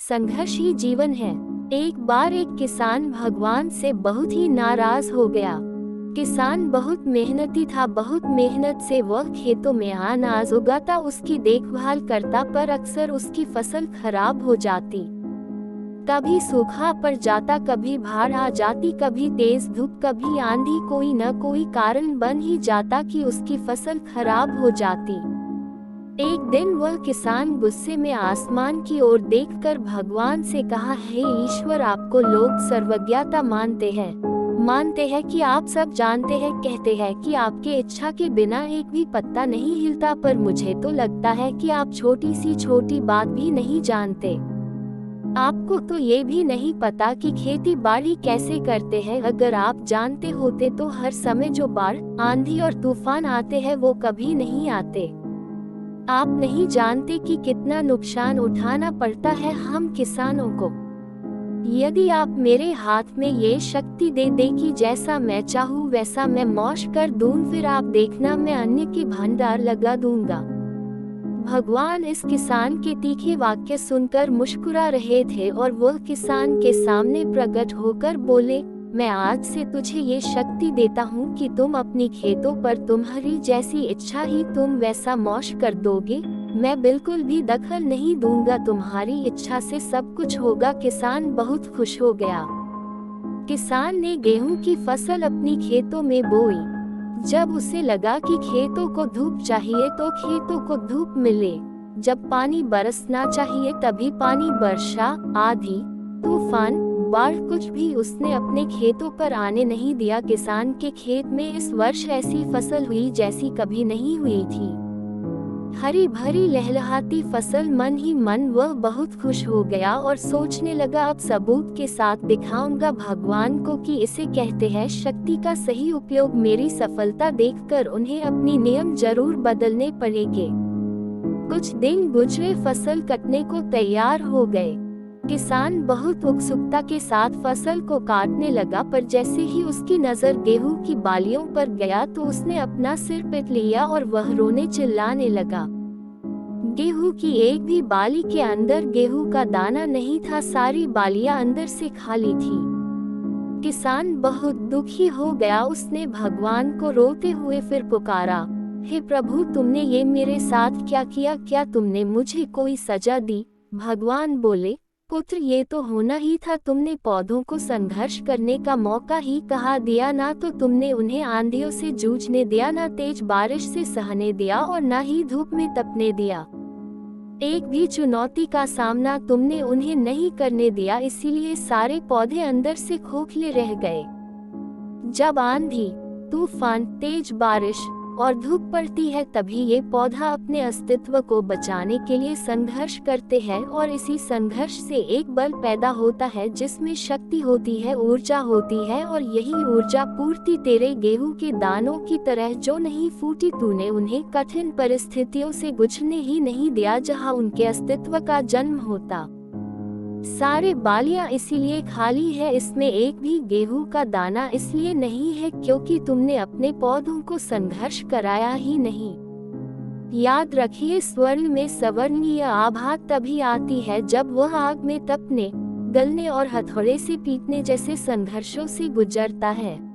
संघर्ष ही जीवन है। एक बार एक किसान भगवान से बहुत ही नाराज हो गया। किसान बहुत मेहनती था, बहुत मेहनत से वह खेतों में अनाज उगाता, उसकी देखभाल करता, पर अक्सर उसकी फसल खराब हो जाती। कभी सूखा पड़ जाता, कभी बाढ़ आ जाती, कभी तेज धूप, कभी आंधी, कोई न कोई कारण बन ही जाता कि उसकी फसल खराब हो जाती। एक दिन वह किसान गुस्से में आसमान की ओर देखकर भगवान से कहा, हे ईश्वर, आपको लोग सर्वज्ञता मानते हैं कि आप सब जानते हैं, कहते हैं कि आपके इच्छा के बिना एक भी पत्ता नहीं हिलता, पर मुझे तो लगता है कि आप छोटी सी छोटी बात भी नहीं जानते। आपको तो ये भी नहीं पता कि खेती बाड़ी कैसे करते हैं। अगर आप जानते होते तो हर समय जो बाढ़, आंधी और तूफान आते हैं वो कभी नहीं आते। आप नहीं जानते कि कितना नुकसान उठाना पड़ता है हम किसानों को। यदि आप मेरे हाथ में ये शक्ति दे दे कि जैसा मैं चाहूँ वैसा मैं मौश कर दूं, फिर आप देखना मैं अन्न की भंडार लगा दूंगा। भगवान इस किसान के तीखे वाक्य सुनकर मुस्कुरा रहे थे और वह किसान के सामने प्रकट होकर बोले, मैं आज से तुझे ये शक्ति देता हूँ कि तुम अपनी खेतों पर तुम्हारी जैसी इच्छा ही तुम वैसा मौश कर दोगे। मैं बिल्कुल भी दखल नहीं दूंगा, तुम्हारी इच्छा से सब कुछ होगा। किसान बहुत खुश हो गया। किसान ने गेहूं की फसल अपनी खेतों में बोई। जब उसे लगा कि खेतों को धूप चाहिए तो खेतों को धूप मिले, जब पानी बरसना चाहिए तभी पानी, वर्षा, आंधी, तूफान, बाढ़, कुछ भी उसने अपने खेतों पर आने नहीं दिया। किसान के खेत में इस वर्ष ऐसी फसल हुई जैसी कभी नहीं हुई थी। हरी भरी लहलहाती फसल, मन ही मन वह बहुत खुश हो गया और सोचने लगा, अब सबूत के साथ दिखाऊंगा भगवान को कि इसे कहते हैं शक्ति का सही उपयोग। मेरी सफलता देखकर उन्हें अपनी नियम जरूर बदलने पड़ेंगे। कुछ दिन गुजरे, फसल कटने को तैयार हो गए। किसान बहुत उत्सुकता के साथ फसल को काटने लगा, पर जैसे ही उसकी नजर गेहूं की बालियों पर गया तो उसने अपना सिर पीट लिया और वह रोने चिल्लाने लगा। गेहूं की एक भी बाली के अंदर गेहूं का दाना नहीं था, सारी बालियां अंदर से खाली थी। किसान बहुत दुखी हो गया। उसने भगवान को रोते हुए फिर पुकारा, हे प्रभु, तुमने ये मेरे साथ क्या किया? क्या तुमने मुझे कोई सजा दी? भगवान बोले, पुत्र, ये तो होना ही था। तुमने पौधों को संघर्ष करने का मौका ही कहाँ दिया? ना तो तुमने उन्हें आंधियों से जूझने दिया, ना तेज बारिश से सहने दिया और ना ही धूप में तपने दिया। एक भी चुनौती का सामना तुमने उन्हें नहीं करने दिया, इसीलिए सारे पौधे अंदर से खोखले रह गए। जब आंधी, तूफान, तेज बारिश और धूप पड़ती है तभी ये पौधा अपने अस्तित्व को बचाने के लिए संघर्ष करते हैं, और इसी संघर्ष से एक बल पैदा होता है जिसमें शक्ति होती है, ऊर्जा होती है, और यही ऊर्जा पूर्ति तेरे गेहूं के दानों की तरह जो नहीं फूटी। तूने उन्हें कठिन परिस्थितियों से गुजरने ही नहीं दिया जहां उनके अस्तित्व का जन्म होता। सारे बालियां इसीलिए खाली है, इसमें एक भी गेहूं का दाना इसलिए नहीं है क्योंकि तुमने अपने पौधों को संघर्ष कराया ही नहीं। याद रखिए, स्वर्ग में स्वर्णीय आभा तभी आती है जब वह आग में तपने, गलने और हथौड़े से पीटने जैसे संघर्षों से गुजरता है।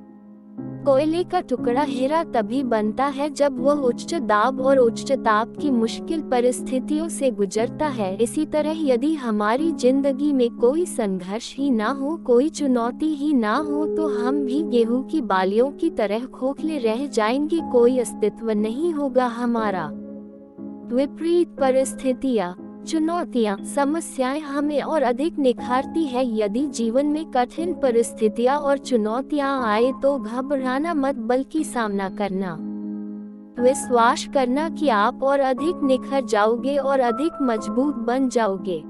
कोयले का टुकड़ा हीरा तभी बनता है जब वह उच्च दाब और उच्च ताप की मुश्किल परिस्थितियों से गुजरता है। इसी तरह यदि हमारी जिंदगी में कोई संघर्ष ही ना हो, कोई चुनौती ही ना हो, तो हम भी गेहूं की बालियों की तरह खोखले रह जाएंगे, कोई अस्तित्व नहीं होगा हमारा। विपरीत परिस्थितियाँ, चुनौतियाँ, समस्याएं हमें और अधिक निखारती है। यदि जीवन में कठिन परिस्थितियाँ और चुनौतियाँ आए तो घबराना मत, बल्कि सामना करना। विश्वास करना कि आप और अधिक निखर जाओगे और अधिक मजबूत बन जाओगे।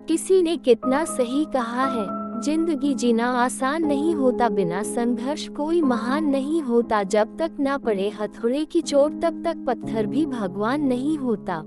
किसी ने कितना सही कहा है, जिंदगी जीना आसान नहीं होता, बिना संघर्ष कोई महान नहीं होता। जब तक ना पड़े हथौड़े की चोट तब तक पत्थर भी भगवान नहीं होता।